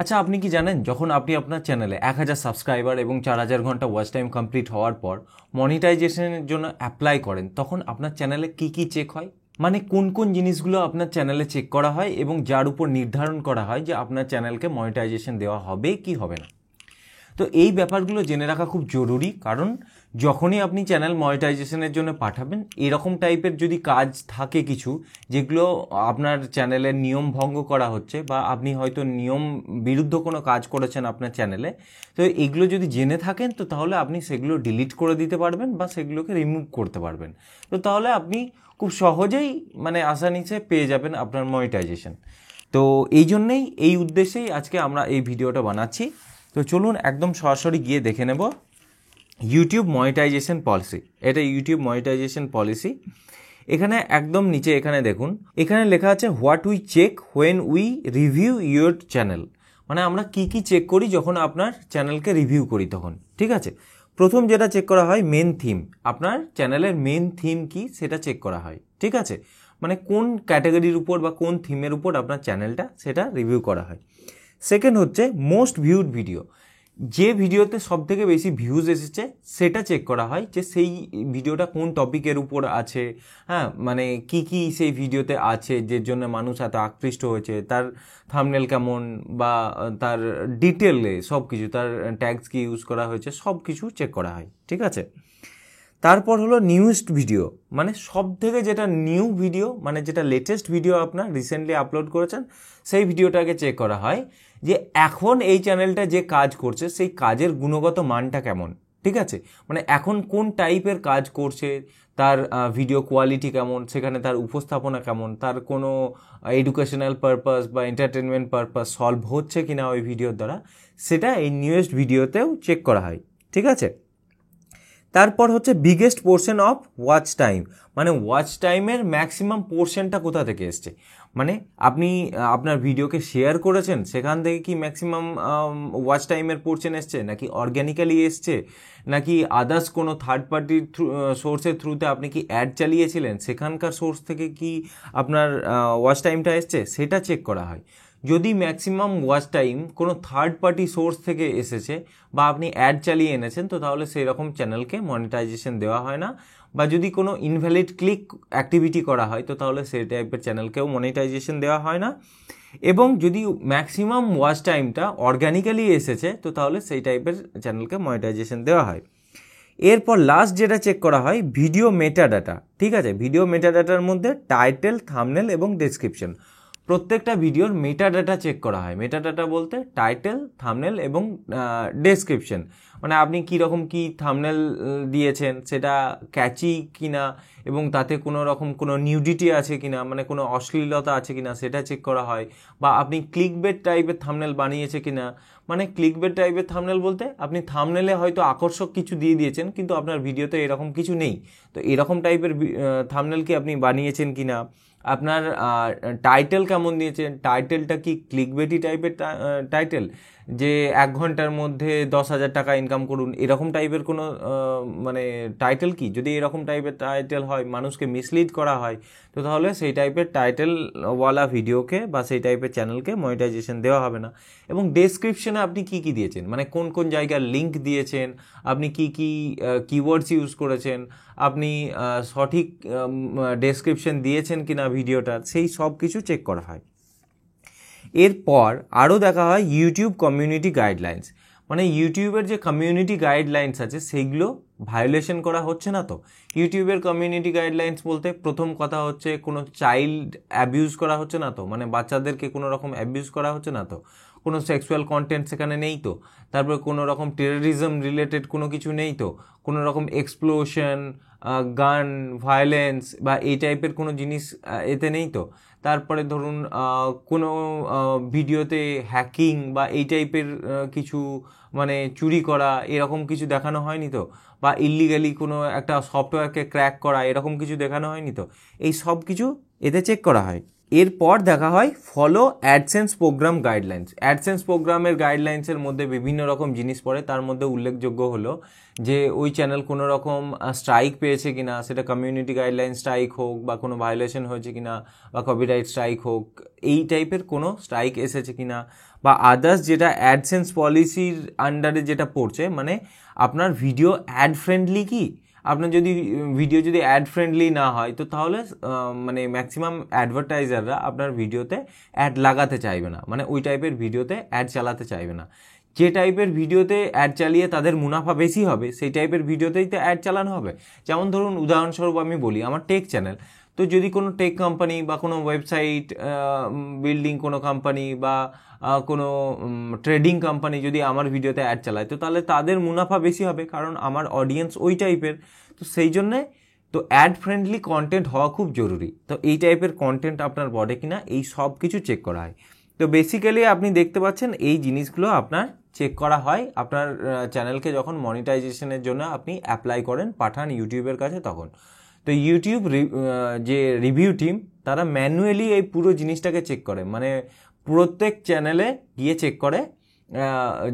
আচ্ছা, আপনি কি জানেন যখন আপনি আপনার চ্যানেলে 1000 সাবস্ক্রাইবার এবং 4000 ঘন্টা ওয়াচ টাইম কমপ্লিট হওয়ার পর মনিটাইজেশনের জন্য অ্যাপ্লাই করেন, তখন আপনার চ্যানেলে কি কি চেক হয়? মানে কোন কোন জিনিসগুলো আপনার চ্যানেলে চেক করা হয় এবং যার উপর নির্ধারণ করা হয় যে আপনার চ্যানেলকে মনিটাইজেশন দেওয়া হবে কি হবে না। তো এই ব্যাপারগুলো জেনে রাখা খুব জরুরি, কারণ যখনই আপনি চ্যানেল মনিটাইজেশনের জন্য পাঠাবেন, এরকম টাইপের যদি কাজ থাকে কিছু যেগুলো আপনার চ্যানেলের নিয়ম ভঙ্গ করা হচ্ছে বা আপনি হয়তো নিয়ম বিরুদ্ধ কোনো কাজ করেছেন আপনার চ্যানেলে, তো এগুলো যদি জেনে থাকেন তো তাহলে আপনি সেগুলো ডিলিট করে দিতে পারবেন বা সেগুলোকে রিমুভ করতে পারবেন। তো তাহলে আপনি খুব সহজেই মানে আসানিসে পেয়ে যাবেন আপনার মনিটাইজেশন। তো এই জন্যেই, এই উদ্দেশ্যেই আজকে আমরা এই ভিডিওটা বানাচ্ছি। তো চলুন একদম সরাসরি গিয়ে দেখে নেব ইউটিউব মনিটাইজেশন পলিসি। এটা ইউটিউব মনিটাইজেশন পলিসি। এখানে একদম নিচে এখানে দেখুন, এখানে লেখা আছে what we check when we review your channel. মানে আমরা কি কি চেক করি যখন আপনার চ্যানেলকে রিভিউ করি তখন। ঠিক আছে, প্রথম যেটা চেক করা হয় মেন থিম। আপনার চ্যানেলের মেন থিম কি সেটা চেক করা হয়। ঠিক আছে, মানে কোন ক্যাটাগরির উপর বা কোন থিমের উপর আপনার চ্যানেলটা সেটা রিভিউ করা হয়। সেকেন্ড হচ্ছে মোস্ট ভিউড ভিডিও। যে ভিডিওতে সব থেকে বেশি ভিউজ এসেছে সেটা চেক করা হয়, যে সেই ভিডিওটা কোন টপিকের উপর আছে। হ্যাঁ, মানে কি কি সেই ভিডিওতে আছে যে জন্য মানুষ এত আকৃষ্ট হয়েছে, তার থাম্বনেল কেমন বা তার ডিটেলে সব কিছু, তার ট্যাগস কি ইউজ করা হয়েছে, সব কিছু চেক করা হয়। ঠিক আছে, তারপর হলো নিউয়েস্ট ভিডিও, মানে সব থেকে যেটা নিউ ভিডিও, মানে যেটা লেটেস্ট ভিডিও আপনার রিসেন্টলি আপলোড করেছেন সেই ভিডিওটাকে চেক করা হয় যে এখন এই চ্যানেলটা যে কাজ করছে সেই কাজের গুণগত মানটা কেমন। ঠিক আছে, মানে এখন কোন টাইপের কাজ করছে, তার ভিডিও কোয়ালিটি কেমন, সেখানে তার উপস্থাপনা কেমন, তার কোনো এডুকেশনাল পারপাস বা এন্টারটেনমেন্ট পারপাস সলভ হচ্ছে কিনা ওই ভিডিওর দ্বারা, সেটা এই নিউয়েস্ট ভিডিওতেও চেক করা হয়। ঠিক আছে, তারপর হচ্ছে biggest portion of watch time, মানে ওয়াচ টাইমের ম্যাক্সিমাম পোর্শনটা কোথা থেকে এসছে। মানে আপনি আপনার ভিডিওকে শেয়ার করেছেন, সেখান থেকে কি ম্যাক্সিমাম ওয়াচ টাইমের পোর্শন এসছে, নাকি অর্গ্যানিক্যালি এসছে, নাকি আদার্স কোনো থার্ড পার্টির সোর্সের থ্রুতে আপনি কি অ্যাড চালিয়েছিলেন, সেখানকার সোর্স থেকে কি আপনার ওয়াচ টাইমটা এসছে, সেটা চেক করা হয়। যদি ম্যাক্সিমাম ওয়াচ টাইম কোনো থার্ড পার্টি সোর্স থেকে এসেছে বা আপনি অ্যাড চালিয়ে এনেছেন, তো তাহলে সেই রকম চ্যানেলকে মনিটাইজেশন দেওয়া হয় না। বা যদি কোনো ইনভ্যালিড ক্লিক অ্যাক্টিভিটি করা হয়, তো তাহলে সেই টাইপের চ্যানেলকেও মনিটাইজেশন দেওয়া হয় না। এবং যদি ম্যাক্সিমাম ওয়াচ টাইমটা অর্গ্যানিক্যালি এসেছে, তো তাহলে সেই টাইপের চ্যানেলকে মনিটাইজেশন দেওয়া হয়। এরপর লাস্ট যেটা চেক করা হয় ভিডিও মেটাডাটা। ঠিক আছে, ভিডিও মেটাডাটার মধ্যে টাইটেল, থাম্বনেল এবং ডেসক্রিপশন, প্রত্যেকটা ভিডিওর মেটাডাটা চেক করা হয়। মেটাডাটা বলতে টাইটেল, থাম্বনেল এবং ডেসক্রিপশন, মানে আপনি কীরকম কী থাম্বনেল দিয়েছেন, সেটা ক্যাচি কিনা এবং তাতে কোনো রকম কোনো নিউডিটি আছে কিনা, মানে কোনো অশ্লীলতা আছে কিনা সেটা চেক করা হয়। বা আপনি ক্লিকবেট টাইপের থাম্বনেল বানিয়েছে কিনা, মানে ক্লিকবেট টাইপের থাম্বনেল বলতে আপনি থাম্বনেলে হয়তো আকর্ষক কিছু দিয়ে দিয়েছেন কিন্তু আপনার ভিডিওতে এরকম কিছু নেই, তো এরকম টাইপের থাম্বনেল কি আপনি বানিয়েছেন কিনা। আপনার টাইটেল কেমন দিয়েছেন, টাইটেলটা কি ক্লিকবেটি টাইপের টাইটেল, যে 1 ঘন্টার মধ্যে 10,000 টাকা ইনকাম করুন, এরকম টাইপের কোনো মানে টাইটেল কি। যদি এরকম টাইপের টাইটেল হয়, মানুষকে মিসলিড করা হয়, তো তাহলে সেই টাইপের টাইটেলওয়ালা ভিডিওকে বা সেই টাইপের চ্যানেলকে মনিটাইজেশন দেওয়া হবে না। এবং ডেসক্রিপশনে আপনি কি কি দিয়েছেন, মানে কোন কোন জায়গার লিঙ্ক দিয়েছেন, আপনি কি কি কিওয়ার্ডস ইউজ করেছেন, আপনি সঠিক ডেসক্রিপশন দিয়েছেন কিনা ভিডিওটার, সেই সব কিছু চেক করা হয়। এরপর আরও দেখা হয় ইউটিউব কমিউনিটি গাইডলাইন্স, মানে ইউটিউবের যে কমিউনিটি গাইডলাইন্স আছে সেইগুলো ভায়োলেশন করা হচ্ছে না তো। ইউটিউবের কমিউনিটি গাইডলাইন্স বলতে প্রথম কথা হচ্ছে কোনো চাইল্ড অ্যাবিউজ করা হচ্ছে না তো, মানে বাচ্চাদেরকে কোনো রকম অ্যাবিউজ করা হচ্ছে না তো, কোনো সেক্সুয়াল কন্টেন্ট সেখানে নেই তো, তারপরে কোনো রকম টেররিজম রিলেটেড কোনো কিছু নেই তো, কোনো রকম এক্সপ্লোশন, গান, ভায়োলেন্স বা এই টাইপের কোনো জিনিস এতে নেই তো। তারপরে ধরুন কোনো ভিডিওতে হ্যাকিং বা এই টাইপের কিছু, মানে চুরি করা এরকম কিছু দেখানো হয়নি তো, বা ইল্লিগালি কোনো একটা সফটওয়্যারকে ক্র্যাক করা এরকম কিছু দেখানো হয়নি তো। এই সব কিছু এতে চেক করা হয়। এরপর দেখা হয় follow AdSense program guidelines. AdSense প্রোগ্রামের গাইডলাইন্সের মধ্যে বিভিন্ন রকম জিনিস পড়ে, তার মধ্যে উল্লেখযোগ্য হলো যে ওই চ্যানেল কোনো রকম স্ট্রাইক পেয়েছে কিনা, সেটা কমিউনিটি গাইডলাইন স্ট্রাইক হোক বা কোনো ভায়োলেশন হয়েছে কিনা বা কপিরাইট স্ট্রাইক হোক, এই টাইপের কোনো স্ট্রাইক এসেছে কিনা, বা আদার্স যেটা অ্যাডসেন্স পলিসির আন্ডারে যেটা পড়ছে, মানে আপনার ভিডিও অ্যাড ফ্রেন্ডলি কি, আপনার যদি ভিডিও যদি অ্যাড ফ্রেন্ডলি না হয় তো তাহলে মানে ম্যাক্সিমাম অ্যাডভার্টাইজাররা আপনার ভিডিওতে অ্যাড লাগাতে চাইবে না, মানে ওই টাইপের ভিডিওতে অ্যাড চালাতে চাইবে না। যে টাইপের ভিডিওতে অ্যাড চালিয়ে তাদের মুনাফা বেশি হবে সেই টাইপের ভিডিওতেই তো অ্যাড চালানো হবে। যেমন ধরুন উদাহরণস্বরূপ আমি বলি, আমার টেক চ্যানেল, তো যদি কোনো টেক কোম্পানি বা কোনো ওয়েবসাইট বিল্ডিং কোনো কোম্পানি বা কোনো ট্রেডিং কোম্পানি যদি আমার ভিডিওতে অ্যাড চালায়, তো তাহলে তাদের মুনাফা বেশি হবে, কারণ আমার অডিয়েন্স ওই টাইপের। তো সেই জন্যে তো অ্যাড ফ্রেন্ডলি কন্টেন্ট হওয়া খুব জরুরি। তো এই টাইপের কন্টেন্ট আপনার বডে কিনা এই সব কিছু চেক করা হয়। তো বেসিক্যালি আপনি দেখতে পাচ্ছেন এই জিনিসগুলো আপনার চেক করা হয় আপনার চ্যানেলকে যখন মনিটাইজেশনের জন্য আপনি অ্যাপ্লাই করেন, পাঠান ইউটিউবের কাছে তখন। তো ইউটিউব যে রিভিউ টিম তারা ম্যানুয়ালি এই পুরো জিনিসটাকে চেক করে, মানে প্রত্যেক চ্যানেলে গিয়ে চেক করে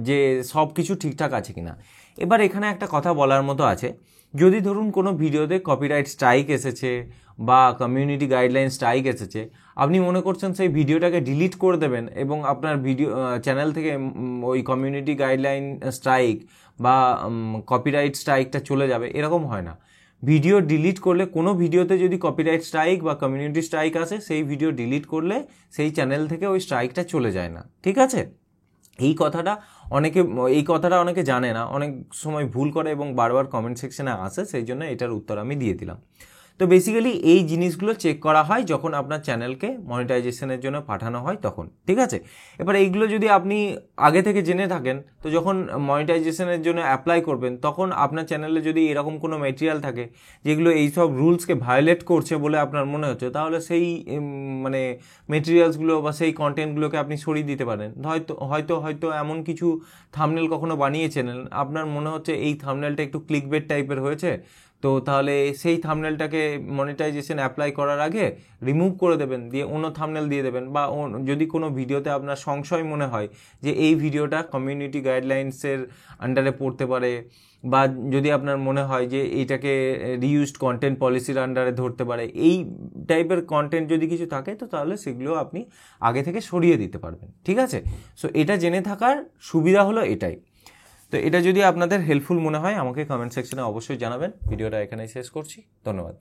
যে সব কিছু ঠিকঠাক আছে কিনা। এবার এখানে একটা কথা বলার মতো আছে, যদি ধরুন কোনো ভিডিওতে কপিরাইট স্ট্রাইক এসেছে বা কমিউনিটি গাইডলাইন স্ট্রাইক এসেছে, আপনি মনে করছেন সেই ভিডিওটাকে ডিলিট করে দেবেন এবং আপনার ভিডিও চ্যানেল থেকে ওই কমিউনিটি গাইডলাইন স্ট্রাইক বা কপিরাইট স্ট্রাইকটা চলে যাবে, এরকম হয় না। ভিডিও ডিলিট করলে, কোনো ভিডিওতে যদি কপিরাইট স্ট্রাইক বা কমিউনিটি স্ট্রাইক আসে, সেই ভিডিও ডিলিট করলে সেই চ্যানেল থেকে ওই স্ট্রাইকটা চলে যায় না, ঠিক আছে? এই কথাটা অনেকে জানে না, অনেক সময় ভুল করে এবং বারবার কমেন্ট সেকশনে আসে, সেই জন্য এটার উত্তর আমি দিয়ে দিলাম। তো বেসিক্যালি এই জিনিসগুলো চেক করা হয় যখন আপনার চ্যানেলকে মনিটাইজেশনের জন্য পাঠানো হয় তখন, ঠিক আছে? এবার এইগুলো যদি আপনি আগে থেকে জেনে থাকেন, তো যখন মনিটাইজেশনের জন্য অ্যাপ্লাই করবেন তখন আপনার চ্যানেলে যদি এরকম কোনো মেটেরিয়াল থাকে যেগুলো এইসব রুলসকে ভায়োলেট করছে বলে আপনার মনে হচ্ছে, তাহলে সেই মানে মেটেরিয়ালসগুলো বা সেই কন্টেন্টগুলোকে আপনি সরিয়ে দিতে পারেন। হয়তো এমন কিছু থাম্বনেল কখনো বানিয়েছেন, আপনার মনে হচ্ছে এই থাম্বনেলটা একটু ক্লিকবেট টাইপের হয়েছে, তো তাহলে সেই থাম্বনেলটাকে মনিটাইজেশন অ্যাপ্লাই করার আগে রিমুভ করে দেবেন, দিয়ে অন্য থাম্বনেল দিয়ে দেবেন। বা যদি কোনো ভিডিওতে আপনার সংশয় মনে হয় যে এই ভিডিওটা কমিউনিটি গাইডলাইন্সের আন্ডারে পড়তে পারে, বা যদি আপনার মনে হয় যে এইটাকে রিইউজড কন্টেন্ট পলিসির আন্ডারে ধরতে পারে, এই টাইপের কন্টেন্ট যদি কিছু থাকে, তো তাহলে সেগুলো আপনি আগে থেকে সরিয়ে দিতে পারবেন, ঠিক আছে? সো এটা জেনে থাকার সুবিধা হলো এটাই। তো এটা যদি আপনাদের হেল্পফুল মনে হয় আমাকে কমেন্ট সেকশনে অবশ্যই জানাবেন। ভিডিওটা এখানেই শেষ করছি, ধন্যবাদ।